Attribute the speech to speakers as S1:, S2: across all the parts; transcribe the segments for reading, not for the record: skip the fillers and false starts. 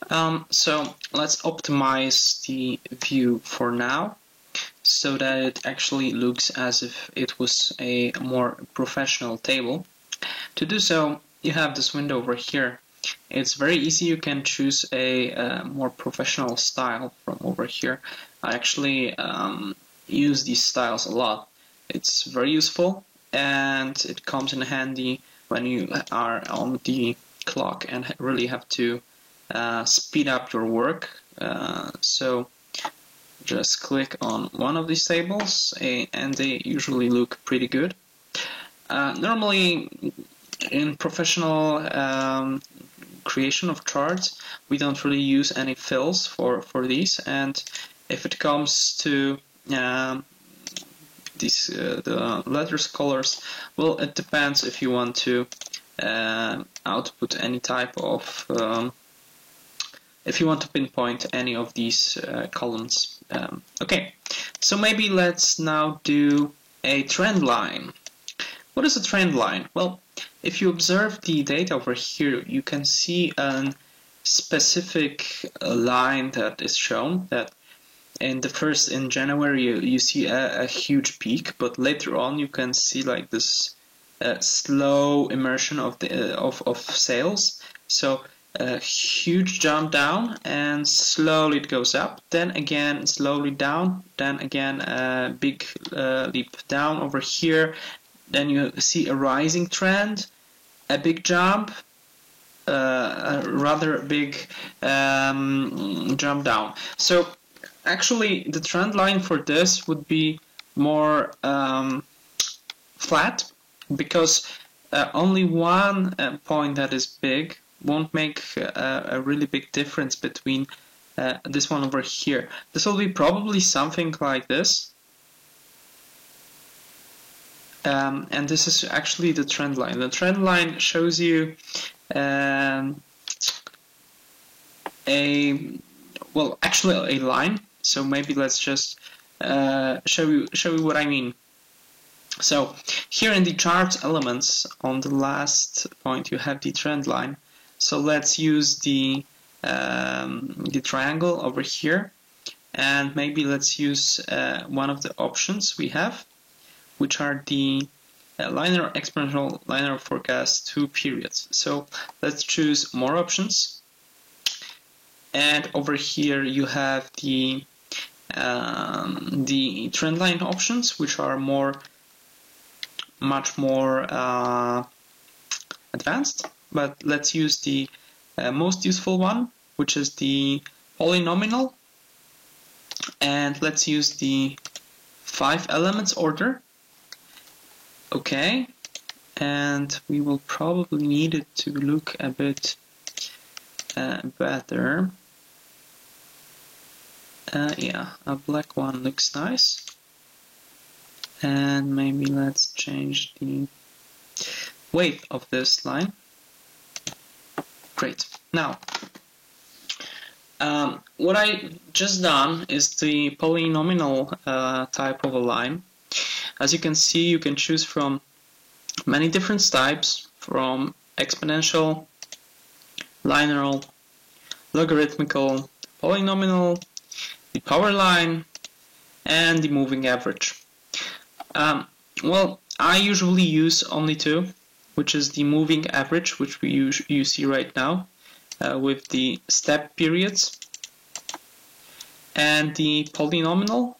S1: So let's optimize the view for now so that it actually looks as if it was a more professional table. To do so, you have this window over here. It's very easy. You can choose a more professional style from over here. I actually use these styles a lot. It's very useful and it comes in handy when you are on the clock and really have to speed up your work. So just click on one of these tables and they usually look pretty good. Normally in professional creation of charts, we don't really use any fills for these, and if it comes to these the letters colors, well, it depends if you want to output any type of if you want to pinpoint any of these columns. Okay, so maybe let's now do a trend line. What is a trend line? Well, if you observe the data over here, you can see a specific line that is shown. That in January you see a huge peak, but later on you can see like this slow immersion of the of sales. So a huge jump down and slowly it goes up, then again slowly down, then again a big leap down over here. Then you see a rising trend, a big jump, a rather big jump down. So actually the trend line for this would be more flat, because only one point that is big won't make a really big difference between this one over here. This will be probably something like this. And this is actually the trend line. The trend line shows you actually a line. So maybe let's just show you what I mean. So here in the chart elements, on the last point, you have the trend line. So let's use the triangle over here, and maybe let's use one of the options we have, which are the linear exponential linear forecast 2 periods. So let's choose more options, and over here you have the trend line options, which are much more advanced. But let's use the most useful one, which is the polynomial, and let's use the 5 elements order. Okay, and we will probably need it to look a bit better. Yeah, a black one looks nice. And maybe let's change the weight of this line. Great. Now, what I just done is the polynomial type of a line. As you can see, you can choose from many different types, from exponential, linear, logarithmical, polynomial, the power line, and the moving average. Well, I usually use only two, which is the moving average, which you see right now with the step periods, and the polynomial.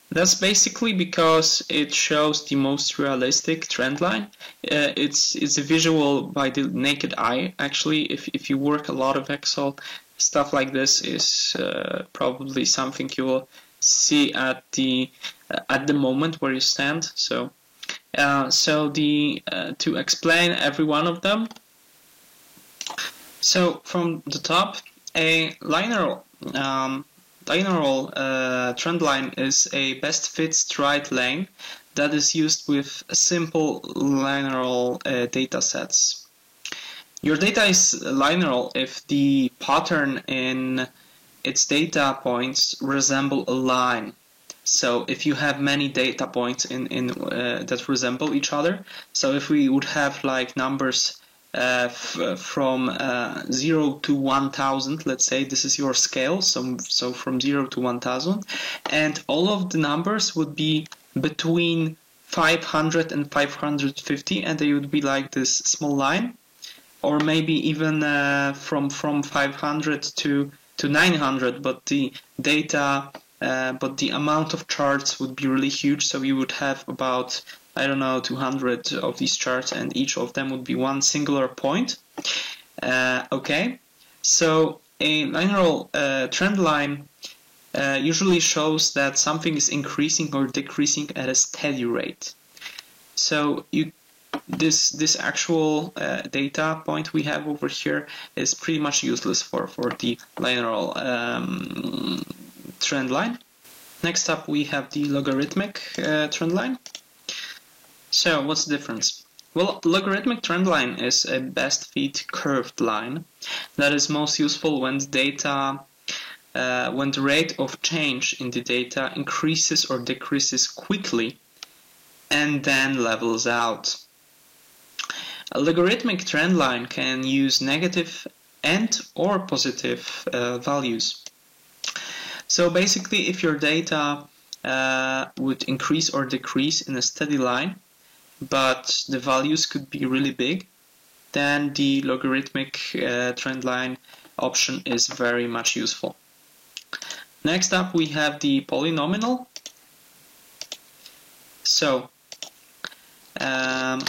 S1: That's basically because it shows the most realistic trend line. It's a visual by the naked eye. Actually, if you work a lot of Excel, stuff like this is probably something you will see at the moment where you stand. So to explain every one of them. So from the top, a linear trend line is a best fit straight line that is used with simple linear data sets. Your data is linear if the pattern in its data points resemble a line. So if you have many data points that resemble each other, so if we would have like numbers from 0 to 1000. Let's say this is your scale, so from 0 to 1000, and all of the numbers would be between 500 and 550, and they would be like this small line, or maybe even from 500 to 900, but the data, but the amount of charts would be really huge. So you would have about, I don't know, 200 of these charts, and each of them would be one singular point. Okay, so a linear trend line usually shows that something is increasing or decreasing at a steady rate. So this actual data point we have over here is pretty much useless for the linear trend line. Next up we have the logarithmic trend line. So what's the difference? Well, logarithmic trend line is a best fit curved line that is most useful when the data when the rate of change in the data increases or decreases quickly and then levels out. A logarithmic trend line can use negative and or positive values. So basically, if your data would increase or decrease in a steady line, but the values could be really big, then the logarithmic trend line option is very much useful. Next up we have the polynomial. So a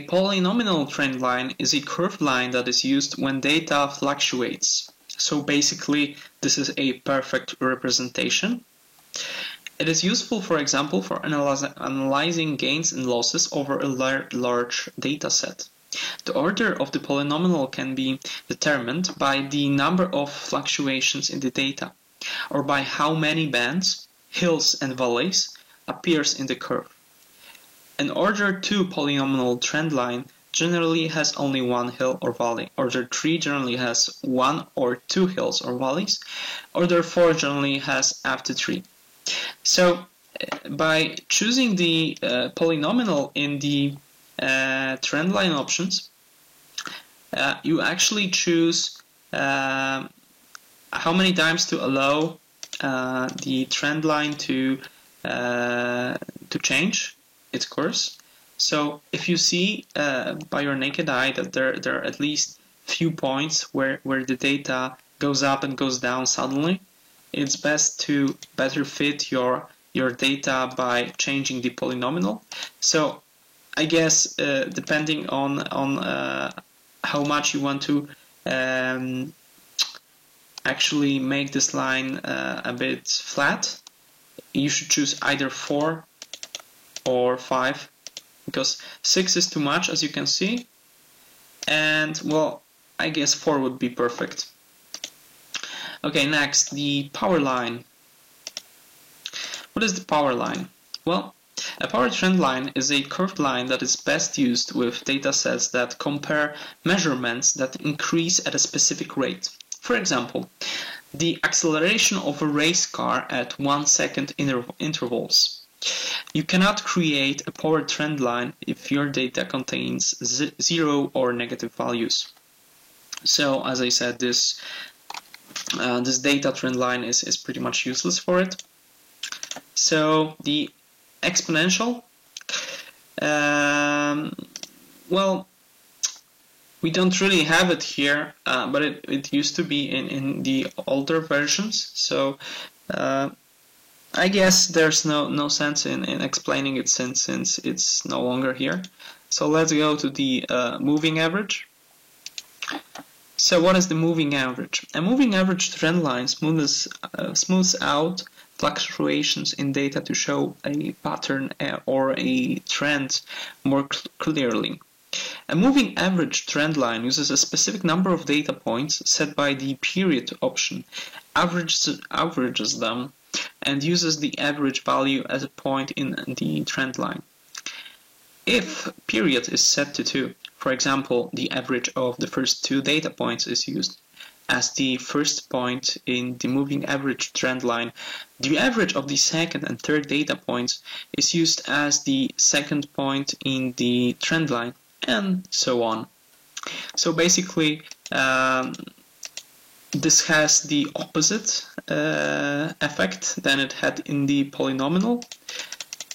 S1: polynomial trend line is a curved line that is used when data fluctuates. So basically this is a perfect representation. It is useful, for example, for analyzing gains and losses over a large data set. The order of the polynomial can be determined by the number of fluctuations in the data, or by how many bands, hills and valleys appears in the curve. An order 2 polynomial trend line generally has only one hill or valley. Order 3 generally has 1 or 2 hills or valleys. Order 4 generally has up to 3. So by choosing the polynomial in the trend line options, you actually choose how many times to allow the trend line to change its course. So if you see by your naked eye that there are at least few points where the data goes up and goes down suddenly, it's best to better fit your data by changing the polynomial. So I guess depending on how much you want to actually make this line a bit flat, you should choose either 4 or 5, because 6 is too much, as you can see, and well, I guess 4 would be perfect. Okay, next, the power line. What is the power line? Well, a power trend line is a curved line that is best used with datasets that compare measurements that increase at a specific rate. For example, the acceleration of a race car at 1 second intervals. You cannot create a power trend line if your data contains 0 or negative values. So, as I said, this data trend line is pretty much useless for it. So the exponential, well, we don't really have it here, but it used to be in the older versions. So I guess there's no sense in explaining it since it's no longer here. So let's go to the moving average. So what is the moving average? A moving average trend line smooths out fluctuations in data to show a pattern or a trend more clearly. A moving average trend line uses a specific number of data points set by the period option, averages them, and uses the average value as a point in the trend line. If period is set to 2, for example, the average of the first 2 data points is used as the first point in the moving average trend line, the average of the second and third data points is used as the second point in the trend line, and so on. So basically, this has the opposite effect than it had in the polynomial.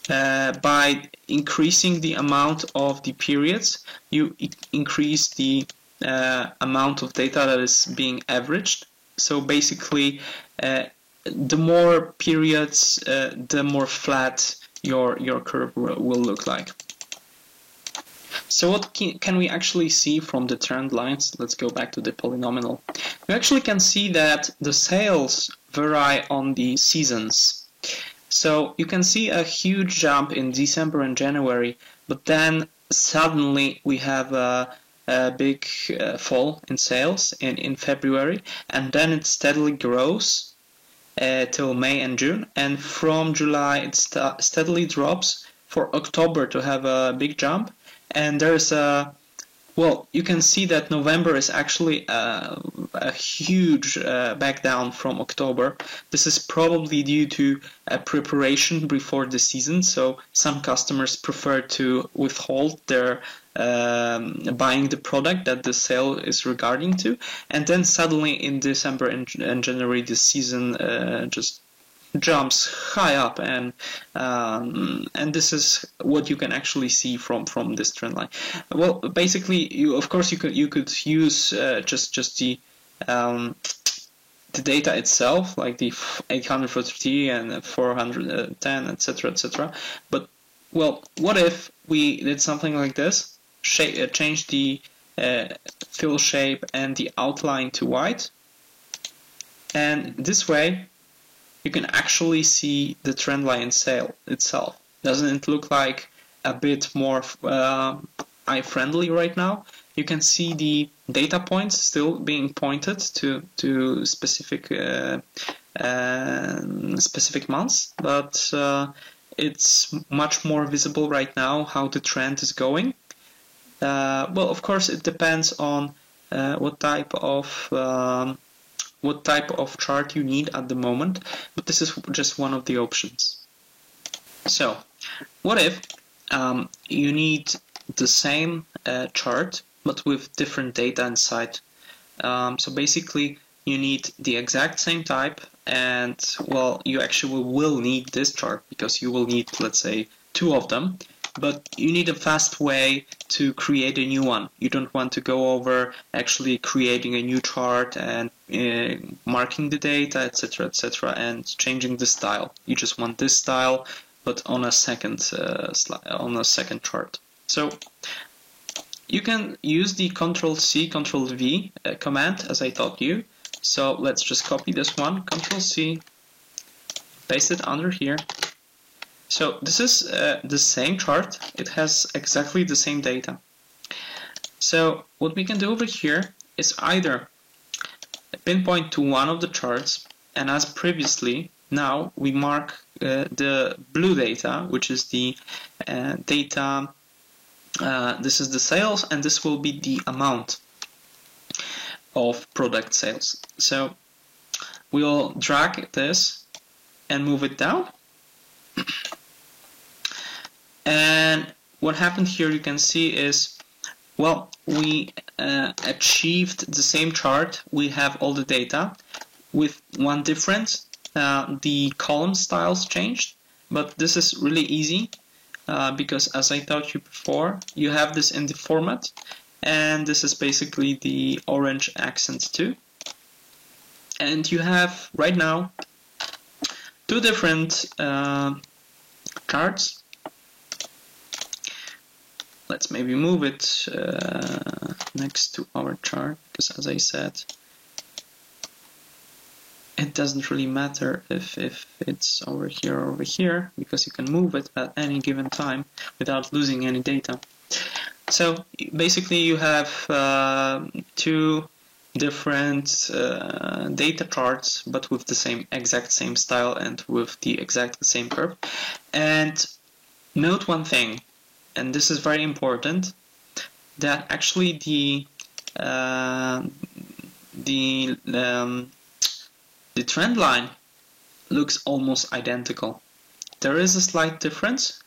S1: By increasing the amount of the periods, you increase the amount of data that is being averaged. So basically, the more periods, the more flat your curve will look like. So what can we actually see from the trend lines? Let's go back to the polynomial. We actually can see that the sales vary on the seasons. So you can see a huge jump in December and January, but then suddenly we have a big fall in sales in February, and then it steadily grows till May and June, and from July it steadily drops for October to have a big jump. And there's well, you can see that November is actually a huge back down from October. This is probably due to preparation before the season, so some customers prefer to withhold their buying the product that the sale is regarding to, and then suddenly in December and January the season just jumps high up, and this is what you can actually see from this trend line. Well, basically, you could use just the data itself, like the 843 and 410, etc., etc. But well, what if we did something like this? Change the fill shape and the outline to white, and this way you can actually see the trend line sale itself. Doesn't it look like a bit more eye-friendly right now? You can see the data points still being pointed to specific months, but it's much more visible right now how the trend is going. Well, of course, it depends on what type of chart you need at the moment, but this is just one of the options. So, what if you need the same chart but with different data inside? So basically, you need the exact same type, and well, you actually will need this chart because you will need, let's say, 2 of them. But you need a fast way to create a new one. You don't want to go over actually creating a new chart and marking the data, etc., etc., and changing the style. You just want this style, but on a second chart. So you can use the Ctrl+C, Ctrl+V command as I taught you. So let's just copy this one, Ctrl+C, paste it under here. So this is the same chart. It has exactly the same data. So what we can do over here is either pinpoint to one of the charts, and as previously, now we mark the blue data, which is the data, this is the sales, and this will be the amount of product sales. So we'll drag this and move it down. And what happened here, you can see, is, well, we achieved the same chart. We have all the data with one difference. The column styles changed, but this is really easy because, as I taught you before, you have this in the format, and this is basically the orange accent too. And you have right now 2 different charts. Let's maybe move it next to our chart, because as I said, it doesn't really matter if it's over here or over here, because you can move it at any given time without losing any data. So basically you have 2 different data charts, but with the exact same style and with the exact same curve. And note one thing, and this is very important, that actually the trend line looks almost identical. There is a slight difference,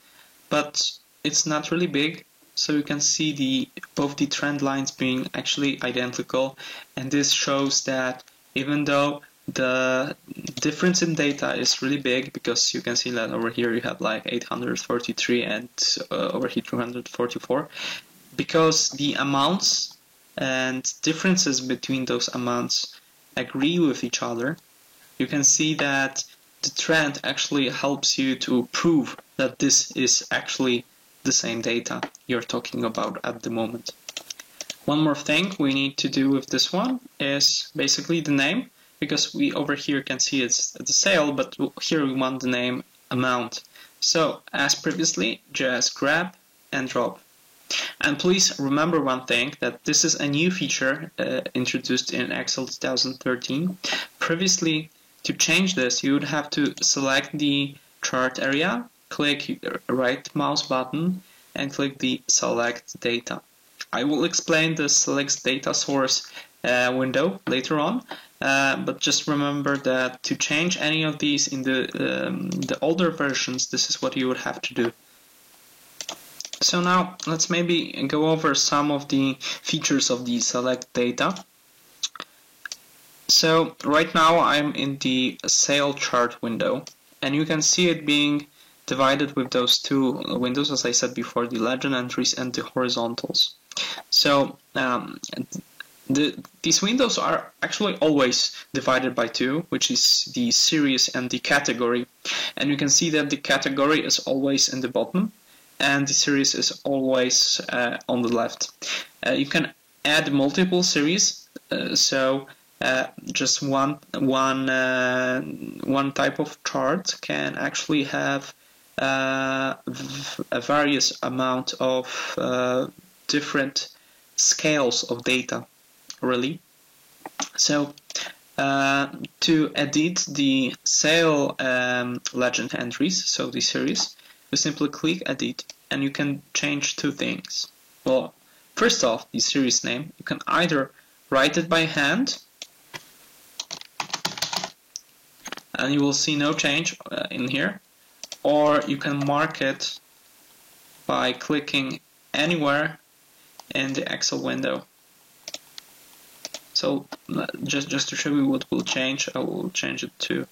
S1: but it's not really big. So you can see both the trend lines being actually identical, and this shows that even though the difference in data is really big, because you can see that over here you have like 843 and over here 244, because the amounts and differences between those amounts agree with each other, you can see that the trend actually helps you to prove that this is actually the same data you're talking about at the moment. One more thing we need to do with this one is basically the name, because we over here can see it's the sale, but here we want the name amount. So as previously, just grab and drop. And please remember one thing, that this is a new feature introduced in Excel 2013. Previously, to change this, you would have to select the chart area, click right mouse button, and click the select data. I will explain the select data source window later on, but just remember that to change any of these in the older versions, this is what you would have to do. So now let's maybe go over some of the features of the select data. So right now I'm in the sale chart window, and you can see it being divided with those two windows, as I said before, the legend entries and the horizontals. So these windows are actually always divided by two, which is the series and the category. And you can see that the category is always in the bottom, and the series is always on the left. You can add multiple series, so just one type of chart can actually have a various amount of different scales of data, really. So to edit the sale legend entries, so the series, you simply click edit, and you can change two things. Well, first off, the series name, you can either write it by hand, and you will see no change in here, or you can mark it by clicking anywhere in the Excel window. So just to show you what will change, I will change it to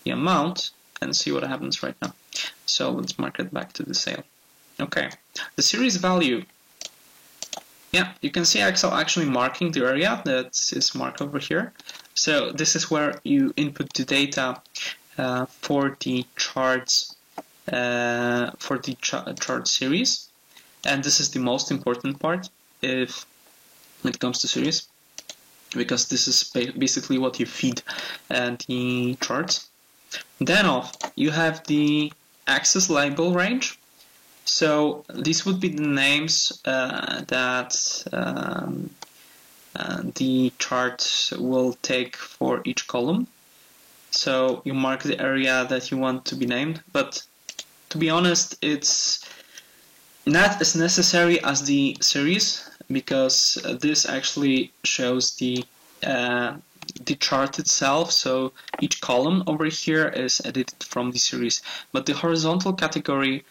S1: the amount and see what happens right now. So let's mark it back to the sale. Okay, the series value. Yeah, you can see Excel actually marking the area that is marked over here. So this is where you input the data for the charts, chart series, and this is the most important part if it comes to series, because this is basically what you feed the charts. Then you have the axis label range. So these would be the names that the chart will take for each column. So you mark the area that you want to be named, but to be honest, it's not as necessary as the series, because this actually shows the chart itself, so each column over here is edited from the series. But the horizontal category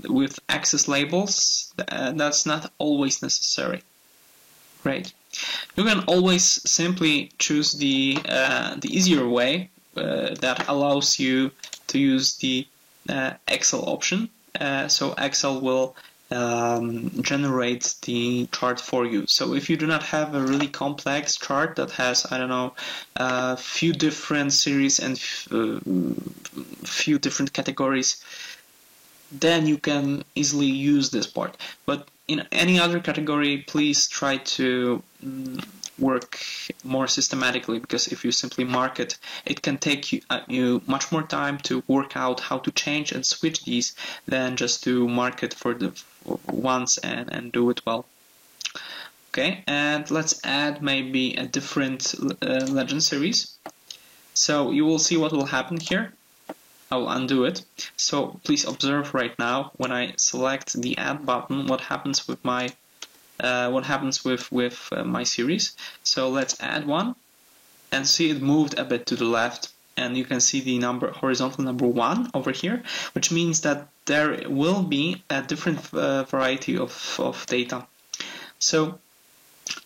S1: with axis labels, that's not always necessary. Great. You can always simply choose the easier way that allows you to use the Excel option. So Excel will generate the chart for you. So if you do not have a really complex chart that has, I don't know, a few different series and few different categories, then you can easily use this part. But in any other category, please try to work more systematically, because if you simply mark it, it can take you much more time to work out how to change and switch these than just to mark it for the once and do it well. Okay, and let's add maybe a different legend series. So you will see what will happen here. I'll undo it. So please observe right now when I select the add button what happens with my my series. So let's add one, and see it moved a bit to the left, and you can see the horizontal number 1 over here, which means that there will be a different variety of data. So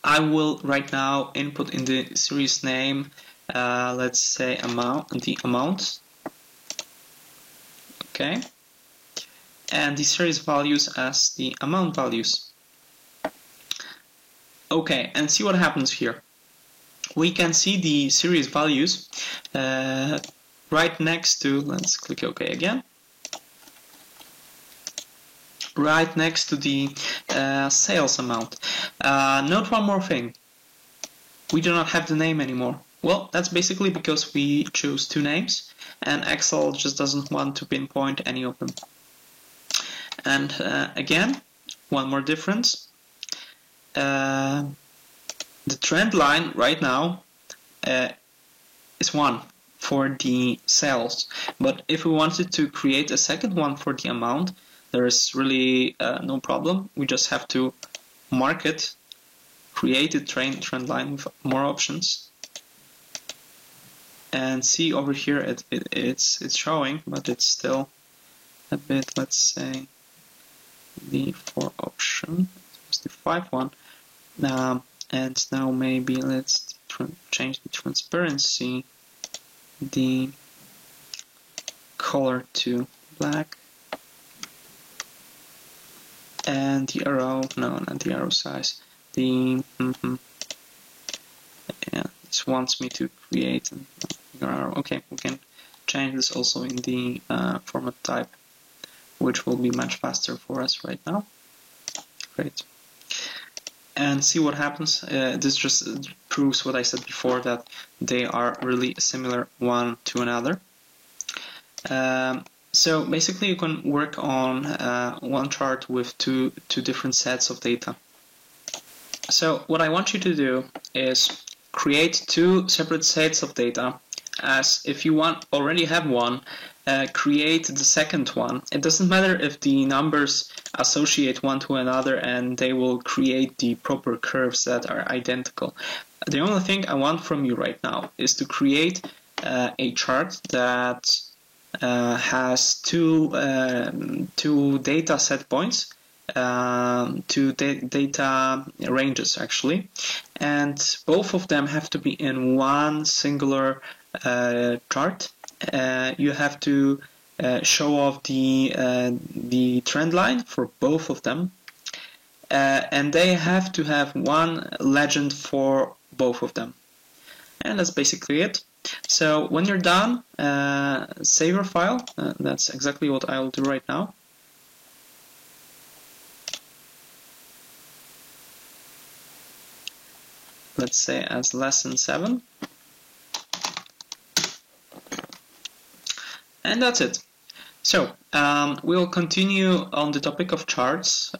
S1: I will right now input in the series name, let's say the amount, okay, and the series values as the amount values. Okay, and see what happens here. We can see the series values right next to, let's click OK again, right next to the sales amount. Note one more thing. We do not have the name anymore. Well, that's basically because we chose two names and Excel just doesn't want to pinpoint any of them. And again, one more difference. The trend line right now is 1 for the sales, but if we wanted to create a second one for the amount, there is really no problem. We just have to mark it, create a trend line with more options, and see over here it's showing, but it's still a bit, let's say, the 4 option, it was the 5 one. And now maybe let's change the transparency, the color to black, and the arrow, no, not the arrow size, the, yeah, this wants me to create an arrow. Okay, we can change this also in the format type, which will be much faster for us right now. Great. And see what happens. This just proves what I said before, that they are really similar one to another. So basically you can work on one chart with two different sets of data. So what I want you to do is create two separate sets of data, as if you already have one, create the second one. It doesn't matter if the numbers associate one to another and they will create the proper curves that are identical. The only thing I want from you right now is to create a chart that has two data set points, two data ranges actually, and both of them have to be in one singular chart. You have to show off the trend line for both of them, and they have to have one legend for both of them. And that's basically it. So when you're done, save your file. That's exactly what I will do right now. Let's say as lesson 7. And that's it. So we'll continue on the topic of charts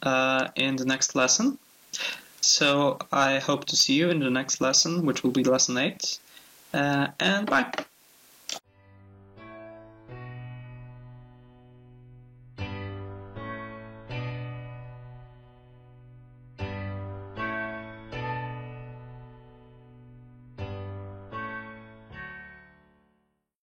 S1: in the next lesson. So I hope to see you in the next lesson, which will be lesson 8. And bye.